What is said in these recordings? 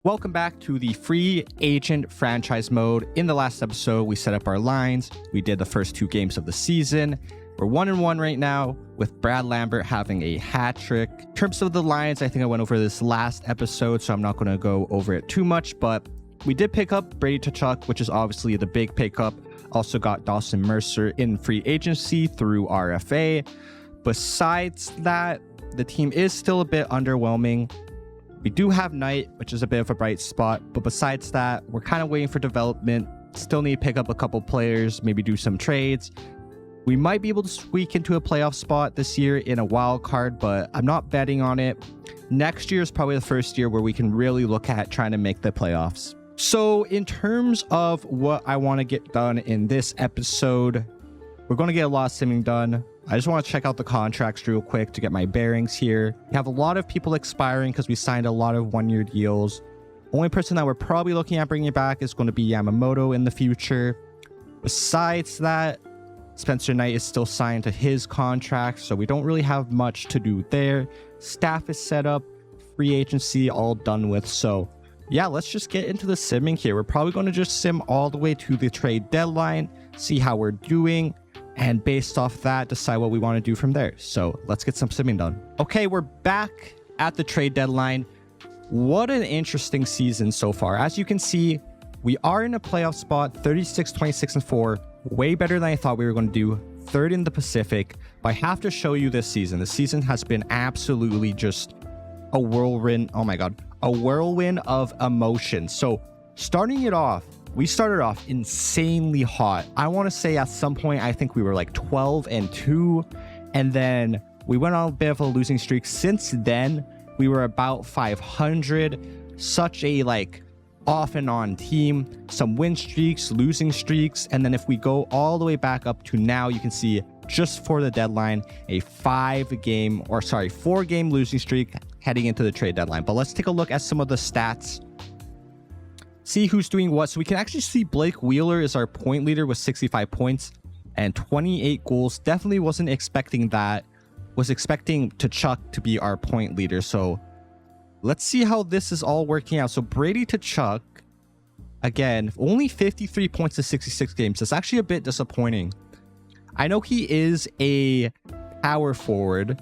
Welcome back to the free agent franchise mode. In the last episode, we set up our lines. We did the first 2 games of the season. We're 1-1 right now with Brad Lambert having a hat trick. In terms of the lines, I think I went over this last episode, so I'm not going to go over it too much, but we did pick up Brady Tkachuk, which is obviously the big pickup. Also got Dawson Mercer in free agency through RFA. Besides that, the team is still a bit underwhelming. We do have Knight, which is a bit of a bright spot, but besides that, we're kind of waiting for development. Still need to pick up a couple players, maybe do some trades. We might be able to squeak into a playoff spot this year in a wild card, but I'm not betting on it. Next year is probably the first year where we can really look at trying to make the playoffs. So in terms of what I want to get done in this episode, we're going to get a lot of simming done. I just want to check out the contracts real quick to get my bearings here. We have a lot of people expiring because we signed a lot of 1-year deals. Only person that we're probably looking at bringing back is going to be Yamamoto in the future. Besides that, Spencer Knight is still signed to his contract, so we don't really have much to do there. Staff is set up, free agency all done with. So yeah, let's just get into the simming here. We're probably going to just sim all the way to the trade deadline, see how we're doing, and based off that, decide what we want to do from there. So let's get some simming done. Okay, we're back at the trade deadline. What an interesting season so far. As you can see, we are in a playoff spot, 36, 26, and 4. Way better than I thought we were going to do. 3rd in the Pacific. But I have to show you this season. The season has been absolutely just a whirlwind. Oh my God. A whirlwind of emotion. So starting it off, we started off insanely hot. I want to say at some point, I think we were like 12-2. And then we went on a bit of a losing streak. Since then, we were about 500. Such a off and on team. Some win streaks, losing streaks. And then if we go all the way back up to now, you can see just for the deadline, a 4-game losing streak heading into the trade deadline. But let's take a look at some of the stats. See who's doing what. So we can actually see Blake Wheeler is our point leader with 65 points and 28 goals. Definitely wasn't expecting that. Was expecting Tkachuk to be our point leader. So let's see how this is all working out. So Brady Tkachuk, again, only 53 points in 66 games. That's actually a bit disappointing. I know he is a power forward,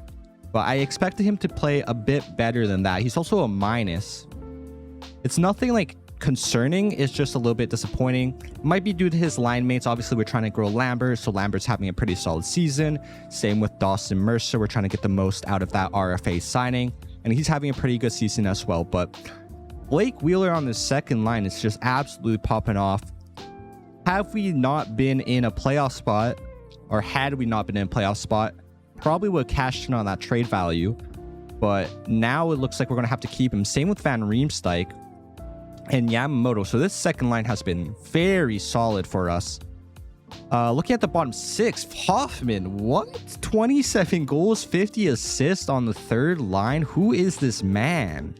but I expected him to play a bit better than that. He's also a minus. It's nothing concerning. It's just a little bit disappointing. Might be due to his line mates. Obviously, we're trying to grow Lambert, so Lambert's having a pretty solid season. Same with Dawson Mercer. We're trying to get the most out of that RFA signing, and he's having a pretty good season as well. But Blake Wheeler on the second line is just absolutely popping off. Have we not been in a playoff spot, or had we not been in a playoff spot, probably would have cashed in on that trade value. But now it looks like we're going to have to keep him. Same with Van Riemsdyk and Yamamoto. So this second line has been very solid for us. Looking at the bottom 6, Hoffman, what? 27 goals, 50 assists on the third line. Who is this man?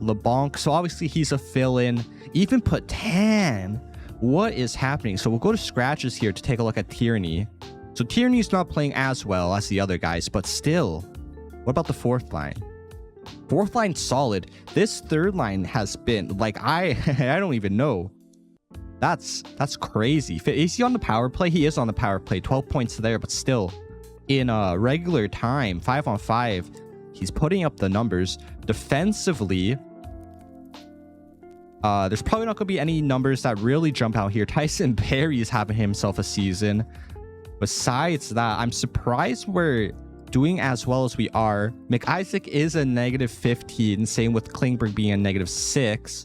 LeBlanc, so obviously he's a fill-in. Even Patan, what is happening? So we'll go to scratches here to take a look at Tierney. So Tierney's not playing as well as the other guys, but still, what about the fourth line? Fourth line solid. This third line has been I don't even know. That's crazy. Is he on the power play? He is on the power play. 12 points there, but still, in a regular time, 5-on-5, he's putting up the numbers. Defensively, there's probably not going to be any numbers that really jump out here. Tyson Barrie is having himself a season. Besides that, I'm surprised we're doing as well as we are. McIsaac is a -15. Same with Klingberg being a -6.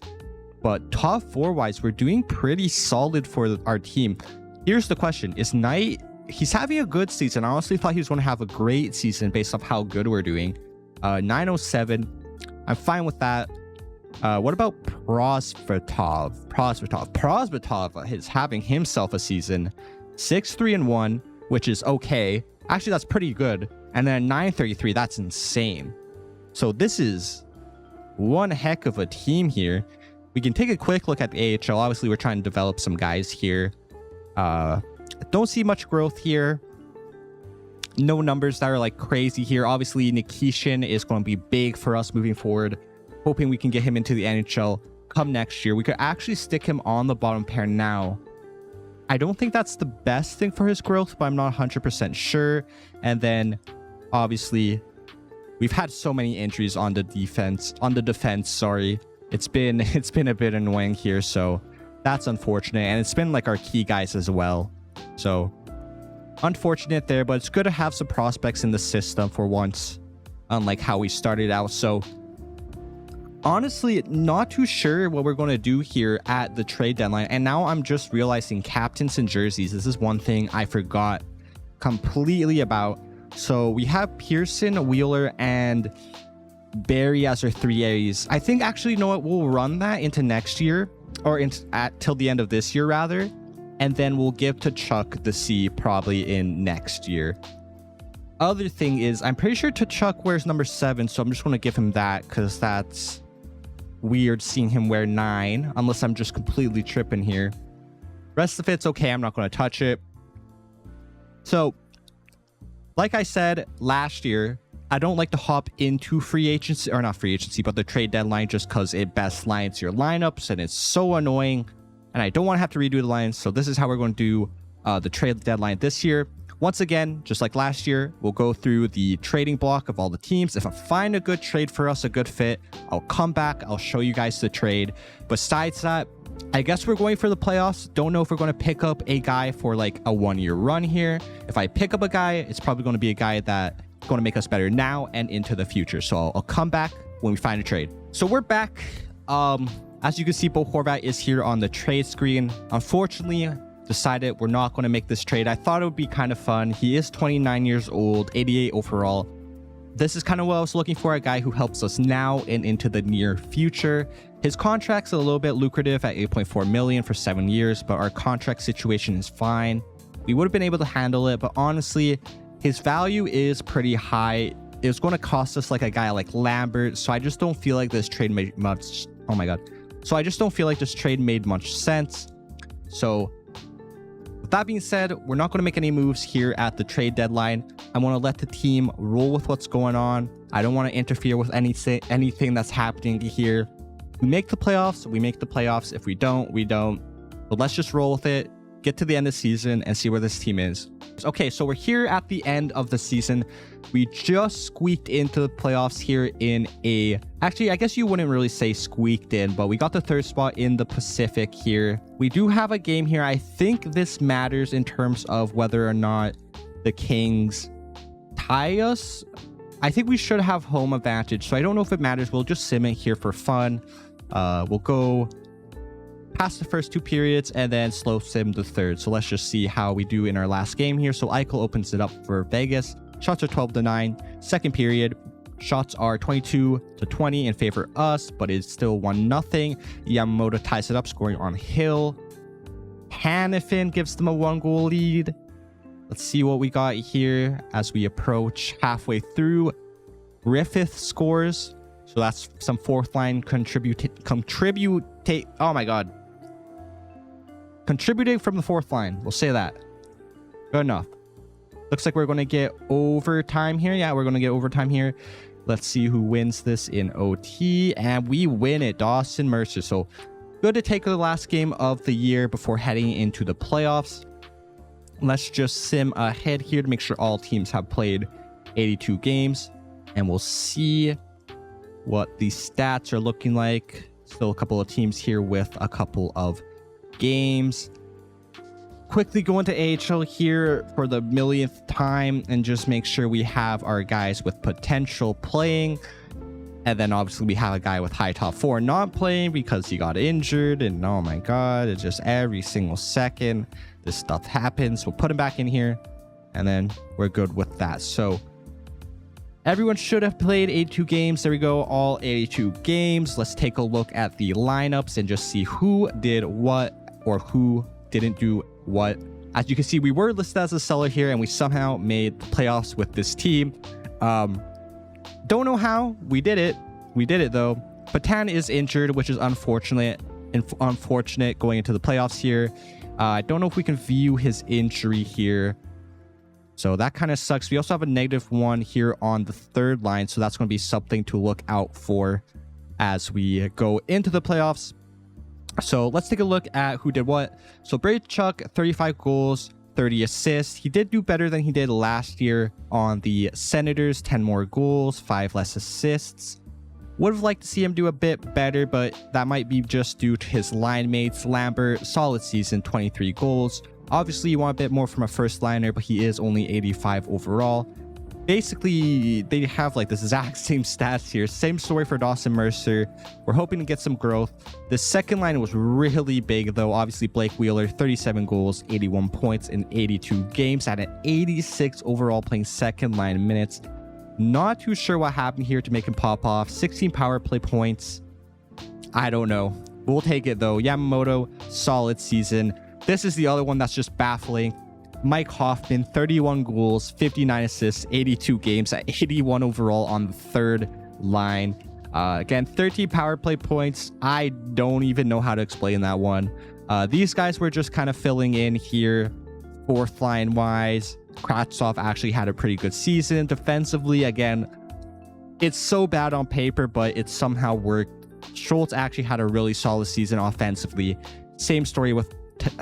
But top 4-wise, we're doing pretty solid for our team. Here's the question. Is Knight... He's having a good season. I honestly thought he was going to have a great season based off how good we're doing. 907. I'm fine with that. What about Prosvetov? Prosvetov is having himself a season. 6-3-1, which is okay. Actually, that's pretty good. And then 933, that's insane. So this is one heck of a team here. We can take a quick look at the AHL. Obviously, we're trying to develop some guys here. Don't see much growth here. No numbers that are crazy here. Obviously, Nikishin is going to be big for us moving forward. hoping we can get him into the NHL come next year. We could actually stick him on the bottom pair now. I don't think that's the best thing for his growth, but I'm not 100% sure. And then obviously we've had so many injuries on the defense, sorry. It's been a bit annoying here, so that's unfortunate. And it's been like our key guys as well. So unfortunate there, but it's good to have some prospects in the system for once, unlike how we started out. So honestly, not too sure what we're going to do here at the trade deadline. And now I'm just realizing captains and jerseys. This is one thing I forgot completely about. So we have Pearson, Wheeler, and Barry as our 3 A's. I think actually, you know what? We'll run that into next year, or till the end of this year rather. And then we'll give to Chuck the C probably in next year. Other thing is, I'm pretty sure Chuck wears number 7, so I'm just going to give him that because that's weird seeing him wear 9, unless I'm just completely tripping here. Rest of it's okay. I'm not going to touch it. So, like I said last year, I don't like to hop into free agency, or not free agency, but the trade deadline, just because it best lines your lineups and it's so annoying. And I don't want to have to redo the lines. So this is how we're going to do the trade deadline this year. Once again, just like last year, we'll go through the trading block of all the teams. If I find a good trade for us, a good fit, I'll come back. I'll show you guys the trade. Besides that, I guess we're going for the playoffs. Don't know if we're going to pick up a guy for like a 1-year run here. If I pick up a guy, it's probably going to be a guy that's going to make us better now and into the future. So I'll come back when we find a trade. So we're back. As you can see, Bo Horvat is here on the trade screen. Unfortunately, decided we're not going to make this trade. I thought it would be kind of fun. He is 29 years old, 88 overall. This is kind of what I was looking for, a guy who helps us now and into the near future. His contract's a little bit lucrative at $8.4 million for 7 years, but our contract situation is fine. We would have been able to handle it, but honestly, his value is pretty high. It's going to cost us like a guy like Lambert, so I just don't feel like this trade made much. Oh my god. So I just don't feel like this trade made much sense. So with that being said, we're not going to make any moves here at the trade deadline. I want to let the team roll with what's going on. I don't want to interfere with anything that's happening here. We make the playoffs, we make the playoffs. If we don't, we don't. But let's just roll with it, get to the end of the season, and see where this team is. Okay, so we're here at the end of the season. We just squeaked into the playoffs here in a... Actually, I guess you wouldn't really say squeaked in, but we got the 3rd spot in the Pacific here. We do have a game here. I think this matters in terms of whether or not the Kings tie us. I think we should have home advantage, so I don't know if it matters. We'll just sim it here for fun. We'll go past the first 2 periods and then slow sim the 3rd. So let's just see how we do in our last game here. So Eichel opens it up for Vegas. Shots are 12-9. Second period, shots are 22-20 in favor of us, but it's still 1-0. Yamamoto ties it up, scoring on Hill. Hanifin gives them a 1-goal lead. Let's see what we got here as we approach halfway through. Griffith scores. So that's some 4th line oh my god. Contributing from the 4th line. We'll say that. Good enough. Looks like we're going to get overtime here. Yeah, we're going to get overtime here. Let's see who wins this in OT. And we win it. Dawson Mercer. So good to take the last game of the year before heading into the playoffs. Let's just sim ahead here to make sure all teams have played 82 games. And we'll see what the stats are looking like. Still a couple of teams here with a couple of games. Quickly go into AHL here for the millionth time and just make sure we have our guys with potential playing. And then obviously we have a guy with high top 4 not playing because he got injured. And oh my god, it's just every single second this stuff happens. We'll put him back in here and then we're good with that. So everyone should have played 82 games. There we go, all 82 games. Let's take a look at the lineups and just see who did what or who didn't do what. As you can see, we were listed as a seller here and we somehow made the playoffs with this team. Don't know how. We did it. We did it though. Patan is injured, which is unfortunate going into the playoffs here. I don't know if we can view his injury here. So that kind of sucks. We also have a -1 here on the 3rd line. So that's going to be something to look out for as we go into the playoffs. So let's take a look at who did what. So Braychuk, 35 goals, 30 assists. He did do better than he did last year on the Senators, 10 more goals, 5 less assists. Would have liked to see him do a bit better, but that might be just due to his line mates. Lambert, solid season, 23 goals. Obviously, you want a bit more from a first liner, but he is only 85 overall. Basically, they have like the exact same stats here. Same story for Dawson Mercer. We're hoping to get some growth. The second line was really big, though. Obviously, Blake Wheeler, 37 goals, 81 points in 82 games at an 86 overall, playing second line minutes. Not too sure what happened here to make him pop off. 16 power play points. I don't know. We'll take it, though. Yamamoto, solid season. This is the other one that's just baffling. Mike Hoffman, 31 goals, 59 assists, 82 games at 81 overall on the third line. Again, 13 power play points. I don't even know how to explain that one. These guys were just kind of filling in here, fourth line wise. Kravtsov actually had a pretty good season. Defensively, again, it's so bad on paper, but it somehow worked. Schultz actually had a really solid season offensively. Same story with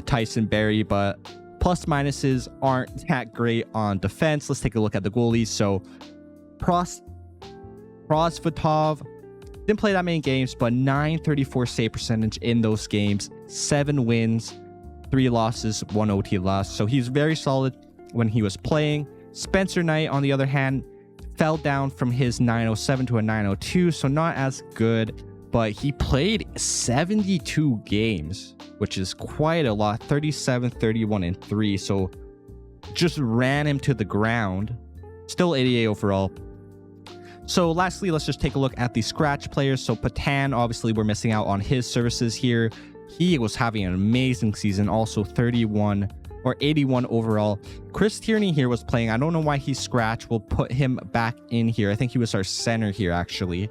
Tyson Barrie, but plus minuses aren't that great on defense. Let's take a look at the goalies. So Prosvetov didn't play that many games, but 934 save percentage in those games, 7 wins, 3 losses, 1 OT loss. So he's very solid when he was playing. Spencer Knight, on the other hand, fell down from his 907 to a 902, so not as good, but he played 72 games, which is quite a lot. 37, 31, and 3. So just ran him to the ground. Still 88 overall. So lastly, let's just take a look at the scratch players. So Patan, obviously we're missing out on his services here. He was having an amazing season, also 31 or 81 overall. Chris Tierney here was playing. I don't know why he's scratched. We'll put him back in here. I think he was our center here, actually.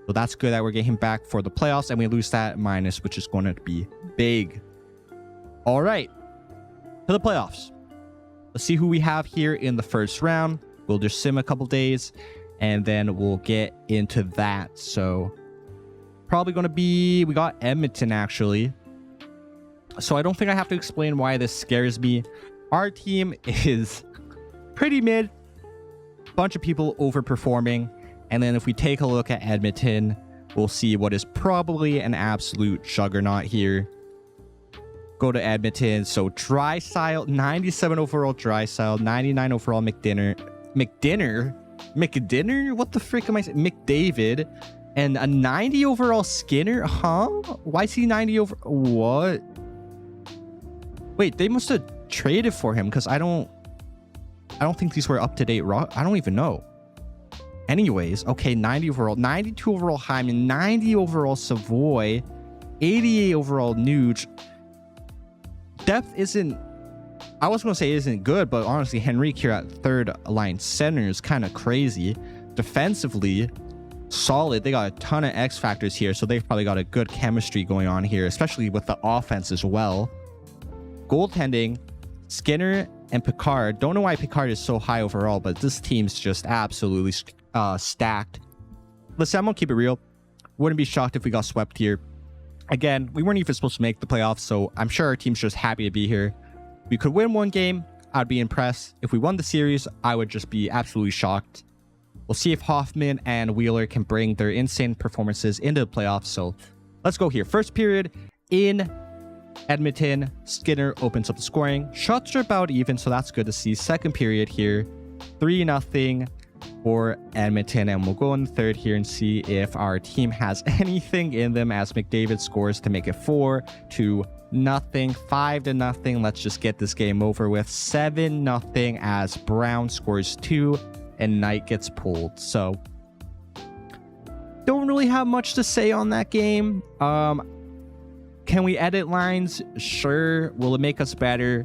So that's good that we're getting him back for the playoffs, and we lose that minus, which is going to be big. All right, to the playoffs. Let's see who we have here in the first round. We'll just sim a couple days, and then we'll get into that. So probably going to be, we got Edmonton, actually. So I don't think I have to explain why this scares me. Our team is pretty mid. Bunch of people overperforming. And then if we take a look at Edmonton, we'll see what is probably an absolute juggernaut here. Go to Edmonton. So Draisaitl, 97 overall Draisaitl, 99 overall McDinner. What the frick am I saying? McDavid. And a 90 overall Skinner? Huh? Why is he 90 over? What? Wait, they must have traded for him, because I don't think these were up to date. I don't even know. Anyways, okay, 90 overall, 92 overall Hyman, 90 overall Savoy, 88 overall Nuge. Depth isn't, I was going to say isn't good, but honestly, Henrique here at third line center is kind of crazy. Defensively, solid. They got a ton of X factors here, so they've probably got a good chemistry going on here, especially with the offense as well. Goaltending, Skinner and Picard. Don't know why Picard is so high overall, but this team's just absolutely stacked. Listen, I'm gonna keep it real. Wouldn't be shocked if we got swept here. Again, we weren't even supposed to make the playoffs, so I'm sure our team's just happy to be here. We could win one game, I'd be impressed. If we won the series, I would just be absolutely shocked. We'll see if Hoffman and Wheeler can bring their insane performances into the playoffs. So let's go here. First period in Edmonton, Skinner opens up the scoring. Shots are about even, so that's good to see. Second period here, 3-0 for Edmonton, and we'll go in the third here and see if our team has anything in them as McDavid scores to make it 4-0, 5-0. Let's just get this game over with. 7-0 as Brown scores 2 and Knight gets pulled. So don't really have much to say on that game. Can we edit lines? Sure. Will it make us better?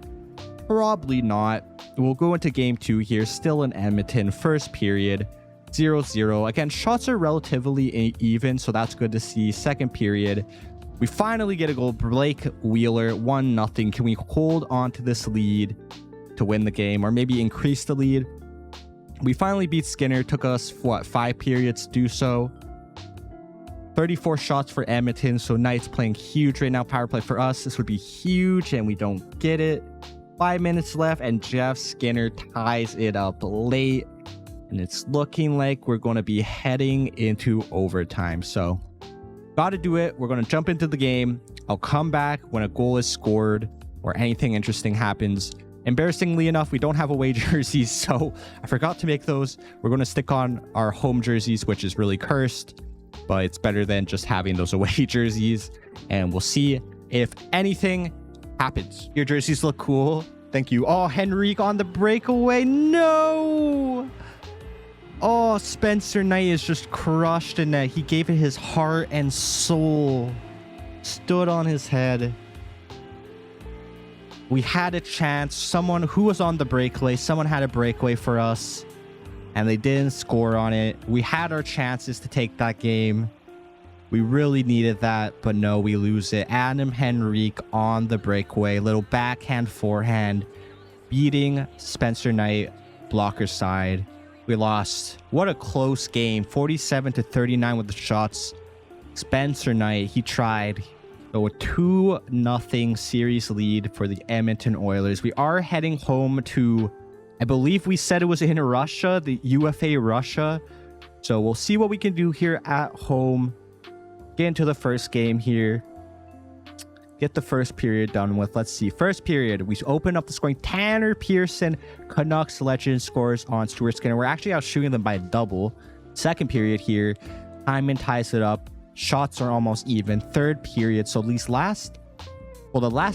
Probably not. We'll go into game 2 here, still in Edmonton. First period, 0-0. Again, shots are relatively even, so that's good to see. Second period, we finally get a goal. Blake Wheeler, 1-0. Can we hold on to this lead to win the game, or maybe increase the lead? We finally beat Skinner. Took us, what, 5 periods to do so? 34 shots for Edmonton. So Knight's playing huge right now. Power play for us. This would be huge, and we don't get it. 5 minutes left, and Jeff Skinner ties it up late. And it's looking like we're going to be heading into overtime. So, got to do it. We're going to jump into the game. I'll come back when a goal is scored or anything interesting happens. Embarrassingly enough, we don't have away jerseys, so I forgot to make those. We're going to stick on our home jerseys, which is really cursed, but it's better than just having those away jerseys. And we'll see if anything happens. Your jerseys look cool. Thank you. Oh, Henrique on the breakaway. No! Oh, Spencer Knight is just crushed in that. He gave it his heart and soul. Stood on his head. We had a chance. Someone who was on the breakaway, someone had a breakaway for us, and they didn't score on it. We had our chances to take that game. We really needed that, but no, we lose it. Adam Henrique on the breakaway. Little backhand, forehand, beating Spencer Knight, blocker side. We lost. What a close game. 47-39 with the shots. Spencer Knight, he tried. So a 2-0 series lead for the Edmonton Oilers. We are heading home to, I believe we said it was in Russia, the UFA Russia. So we'll see what we can do here at home. Get into the first game here. Get the first period done with. Let's see. First period, we open up the scoring. Tanner Pearson, Canucks legend, scores on Stuart Skinner. We're actually out shooting them by a double. Second period here, Hyman ties it up. Shots are almost even. Third period, so at least the last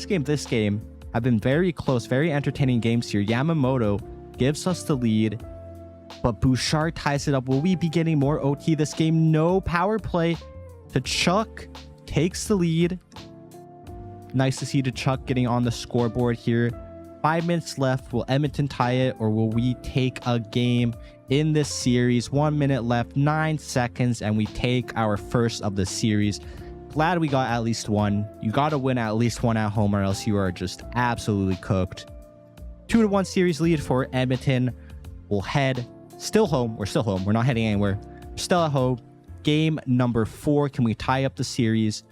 game, this game, have been very close, very entertaining games here. Yamamoto gives us the lead, but Bouchard ties it up. Will we be getting more OT this game? No. Power play. Chuck takes the lead. Nice to see Chuck getting on the scoreboard here. 5 minutes left. Will Edmonton tie it, or will we take a game in this series? 1 minute left, 9 seconds, and we take our first of the series. Glad we got at least one. You got to win at least one at home, or else you are just absolutely cooked. 2-1 series lead for Edmonton. We'll head still home. We're still home. We're not heading anywhere. We're still at home. Game number 4. Can we tie up the series?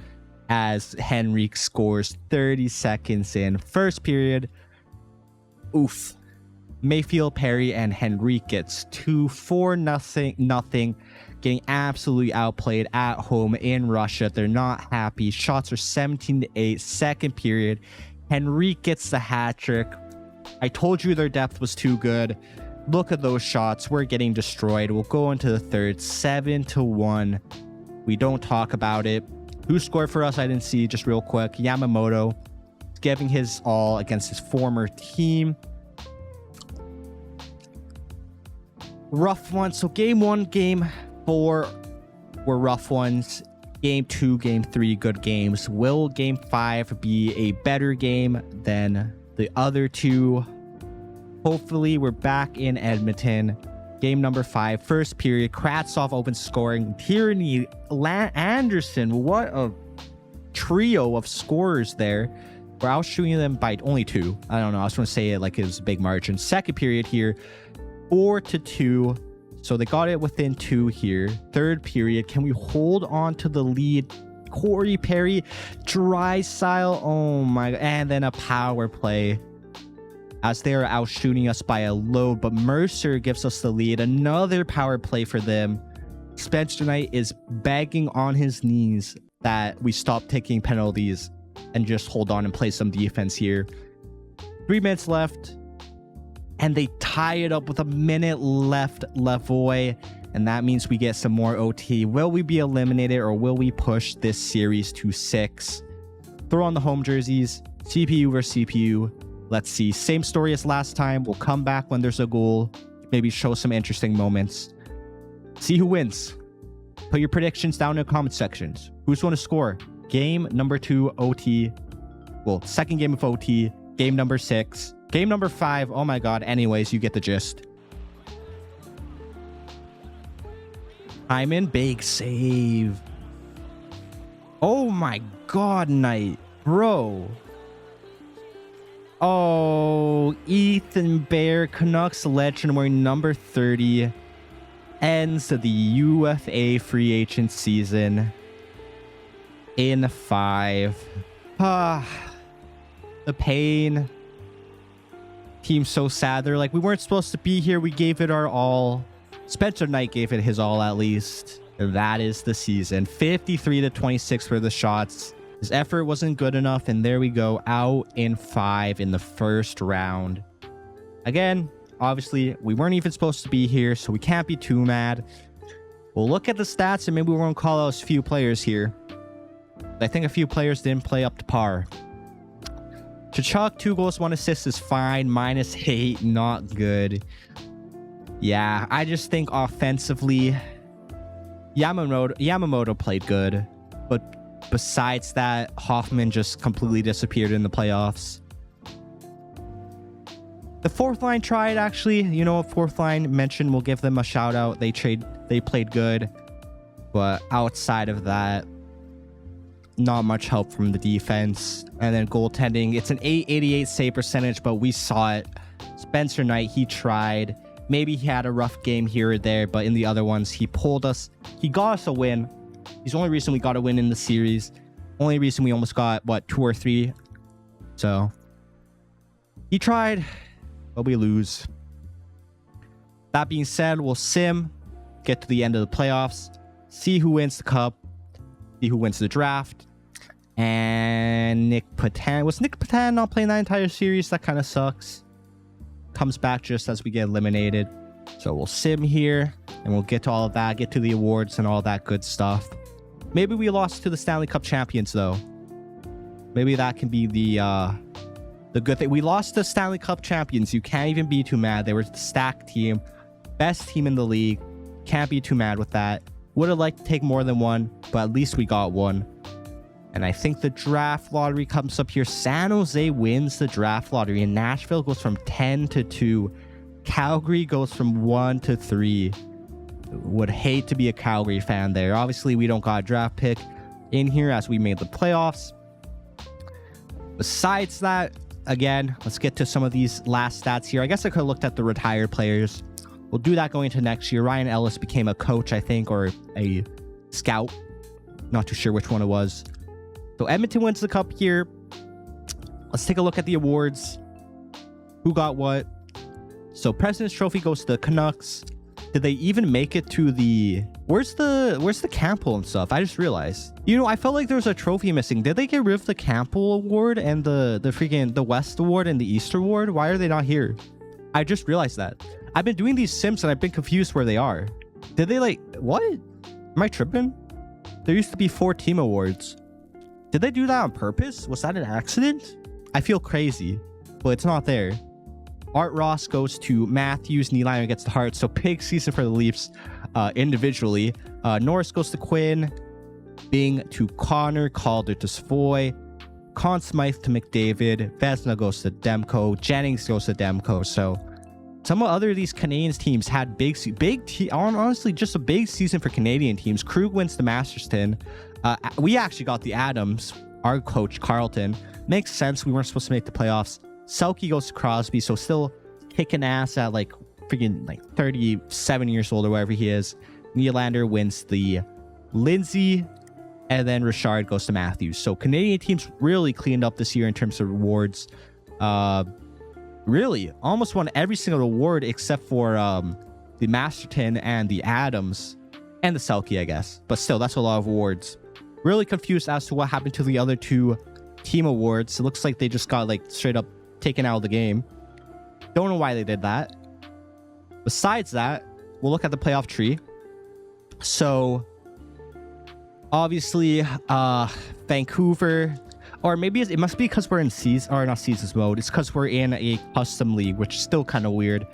As Henrique scores 30 seconds in. First period. Oof. Mayfield, Perry, and Henrique gets 2-4-0. Getting absolutely outplayed at home in Russia. They're not happy. Shots are 17-8. Second period. Henrique gets the hat trick. I told you their depth was too good. Look at those shots. We're getting destroyed. We'll go into the third. 7-1. We don't talk about it. Who scored for us? I didn't see. Just real quick. Yamamoto giving his all against his former team. Rough one. So game 1, game 4 were rough ones. Game 2, game 3, good games. Will game 5 be a better game than the other two? Hopefully, we're back in Edmonton. Game number 5, first period. Kravtsov opens scoring. Tierney, Anderson. What a trio of scorers there. We're out shooting them by only 2. I don't know. I was going to say it like it was a big margin. Second period here, 4-2. So they got it within 2 here. Third period. Can we hold on to the lead? Corey Perry, Drysdale. Oh my. And then a power play, as they are out shooting us by a load, but Mercer gives us the lead. Another power play for them. Spencer Knight is begging on his knees that we stop taking penalties and just hold on and play some defense here. 3 minutes left, and they tie it up with a minute left, Lavoie, and that means we get some more OT. Will we be eliminated, or will we push this series to 6? Throw on the home jerseys. CPU versus CPU. Let's see. Same story as last time. We'll come back when there's a goal. Maybe show some interesting moments. See who wins. Put your predictions down in the comment sections. Who's going to score? Game number 2, OT. Well, second game of OT. Game number 6. Game number 5. Oh my god. Anyways, you get the gist. Hyman, big save. Oh my god, Knight. Bro. Oh, Ethan Bear, Canucks legend, wearing number 30, ends the UFA free agent season. in 5. The pain. Team's so sad. They're like, we weren't supposed to be here. We gave it our all. Spencer Knight gave it his all, at least. That is the season. 53-26 for the shots. His effort wasn't good enough, and there we go, out in 5 in the first round. Again, obviously, we weren't even supposed to be here, so we can't be too mad. We'll look at the stats, and maybe we won't call out a few players here. I think a few players didn't play up to par. Tkachuk, 2 goals, 1 assist is fine. -8, not good. Yeah, I just think offensively, Yamamoto played good. But besides that, Hoffman just completely disappeared in the playoffs. The fourth line tried, actually. You know, fourth line mentioned, we'll give them a shout out. They played good. But outside of that, not much help from the defense. And then goaltending, it's an .888 save percentage, but we saw it. Spencer Knight, he tried. Maybe he had a rough game here or there, but in the other ones, he pulled us. He got us a win. He's the only reason we got a win in the series. Only reason we almost got, what, 2 or 3. So, he tried, but we lose. That being said, we'll get to the end of the playoffs, see who wins the cup, see who wins the draft. And Nick Patan. Was Nick Patan not playing that entire series? That kind of sucks. Comes back just as we get eliminated. So we'll sim here, and we'll get to all of that, get to the awards and all that good stuff. Maybe we lost to the Stanley Cup champions, though. Maybe that can be the good thing. We lost to Stanley Cup champions. You can't even be too mad. They were the stacked team. Best team in the league. Can't be too mad with that. Would have liked to take more than one, but at least we got one. And I think the draft lottery comes up here. San Jose wins the draft lottery, and Nashville goes from 10 to 2. Calgary goes from 1 to 3. Would hate to be a Calgary fan there. Obviously, we don't got a draft pick in here as we made the playoffs. Besides that, again, let's get to some of these last stats here. I guess I could have looked at the retired players. We'll do that going into next year. Ryan Ellis became a coach, I think, or a scout. Not too sure which one it was. So Edmonton wins the cup here. Let's take a look at the awards. Who got what? So President's Trophy goes to the Canucks. Did they even make it to the... Where's the Campbell and stuff? I just realized. You know, I felt like there was a trophy missing. Did they get rid of the Campbell Award and the West Award and the East Award? Why are they not here? I just realized that. I've been doing these sims and I've been confused where they are. Did they like... What? Am I tripping? There used to be 4 team awards. Did they do that on purpose? Was that an accident? I feel crazy, but it's not there. Art Ross goes to Matthews. Nylander gets the Hart. So big season for the Leafs individually. Norris goes to Quinn. Bing to Connor. Calder to Savoy. Conn Smythe to McDavid. Vezina goes to Demko. Jennings goes to Demko. So some of these Canadians teams had honestly, just a big season for Canadian teams. Krug wins the Masterton. We actually got the Adams. Our coach, Carlton. Makes sense. We weren't supposed to make the playoffs. Selke goes to Crosby. So still kicking ass at like freaking like 37 years old or whatever he is. Nylander wins the Lindsay. And then Richard goes to Matthews. So Canadian teams really cleaned up this year in terms of rewards. Really almost won every single award except for the Masterton and the Adams and the Selke, I guess. But still, that's a lot of awards. Really confused as to what happened to the other 2 team awards. It looks like they just got like straight up taken out of the game. Don't know why they did that. Besides that, we'll look at the playoff tree. So obviously Vancouver, or maybe it must be because we're in not seasons mode. It's because we're in a custom league, which is still kind of weird.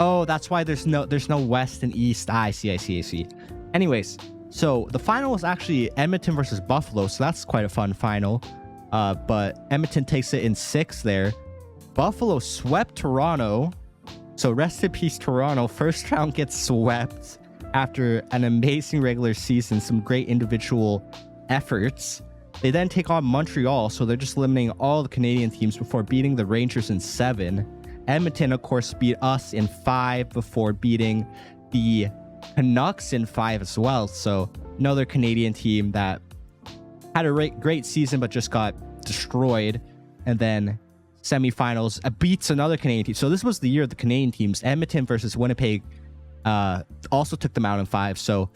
Oh, that's why there's no West and East. I see. Anyways, so the final was actually Edmonton versus Buffalo, so that's quite a fun final. But Edmonton takes it in 6 there. Buffalo swept Toronto. So rest in peace, Toronto. First round gets swept after an amazing regular season, some great individual efforts. They then take on Montreal, so they're just eliminating all the Canadian teams before beating the Rangers in 7. Edmonton, of course, beat us in 5 before beating the Canucks in 5 as well. So another Canadian team that had a great season, but just got destroyed. And then semifinals beats another Canadian team. So this was the year of the Canadian teams. Edmonton versus Winnipeg also took them out in 5. So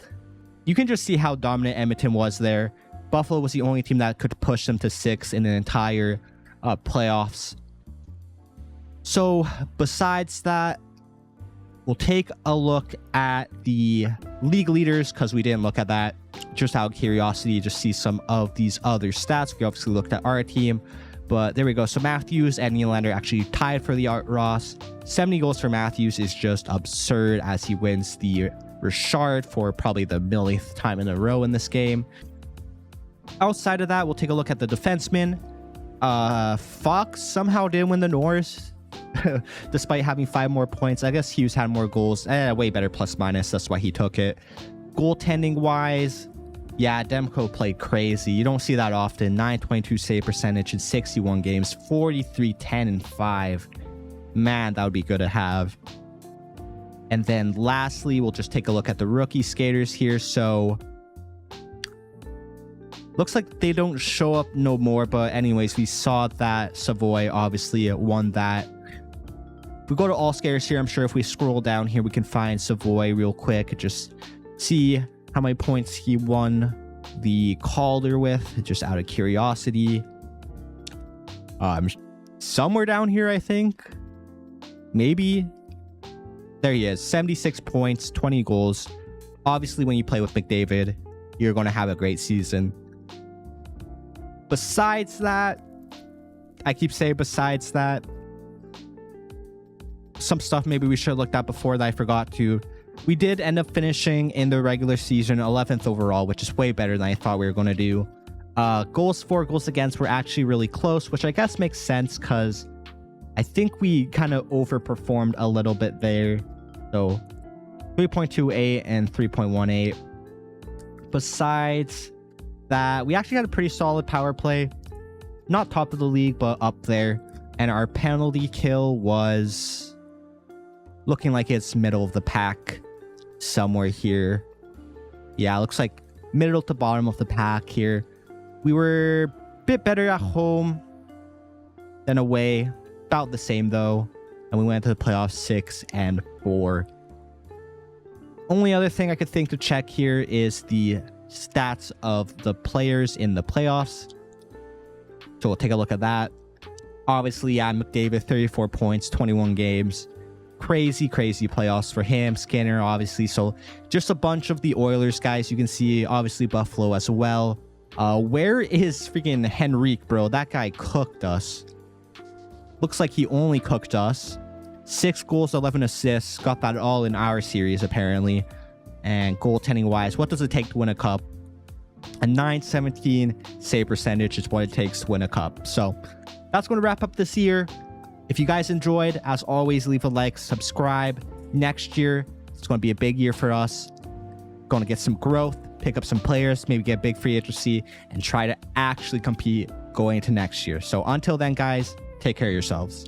you can just see how dominant Edmonton was there. Buffalo was the only team that could push them to 6 in the entire playoffs. So besides that, we'll take a look at the league leaders because we didn't look at that. Just out of curiosity, just see some of these other stats. We obviously looked at our team, but there we go. So Matthews and Nylander actually tied for the Art Ross. 70 goals for Matthews is just absurd as he wins the Richard for probably the millionth time in a row in this game. Outside of that, we'll take a look at the defensemen. Fox somehow did win the Norris. Despite having 5 more points. I guess Hughes had more goals. Way better plus minus. That's why he took it. Goaltending wise, yeah, Demko played crazy. You don't see that often. 922 save percentage in 61 games. 43, 10, and 5. Man, that would be good to have. And then lastly, we'll just take a look at the rookie skaters here. So looks like they don't show up no more. But anyways, we saw that Savoy obviously won that. If we go to all skaters here, I'm sure if we scroll down here, we can find Savoy real quick. Just see how many points he won the Calder with, just out of curiosity. Somewhere down here, I think. Maybe. There he is. 76 points, 20 goals. Obviously, when you play with McDavid, you're going to have a great season. Besides that, I keep saying besides that, some stuff maybe we should have looked at before that I forgot to. We did end up finishing in the regular season 11th overall, which is way better than I thought we were going to do. Goals for, goals against were actually really close, which I guess makes sense because I think we kind of overperformed a little bit there. So 3.28 and 3.18. Besides that, we actually had a pretty solid power play. Not top of the league, but up there. And our penalty kill was looking like it's middle of the pack somewhere here. Yeah, looks like middle to bottom of the pack here. We were a bit better at home than away. About the same though. And we went to the playoffs 6 and 4. Only other thing I could think to check here is the stats of the players in the playoffs. So we'll take a look at that. Obviously, yeah, McDavid, 34 points, 21 games. Crazy playoffs for him. Skinner, obviously. So just a bunch of the Oilers guys. You can see, obviously, Buffalo as well. Where is freaking Henrique, bro? That guy cooked us. Looks like he only cooked us. 6 goals, 11 assists. Got that all in our series, apparently. And goaltending-wise, what does it take to win a cup? A 917 save percentage is what it takes to win a cup. So that's going to wrap up this year. If you guys enjoyed, as always, leave a like, subscribe. Next year, it's going to be a big year for us. Going to get some growth, pick up some players, maybe get big free agency, and try to actually compete going into next year. So until then, guys, take care of yourselves.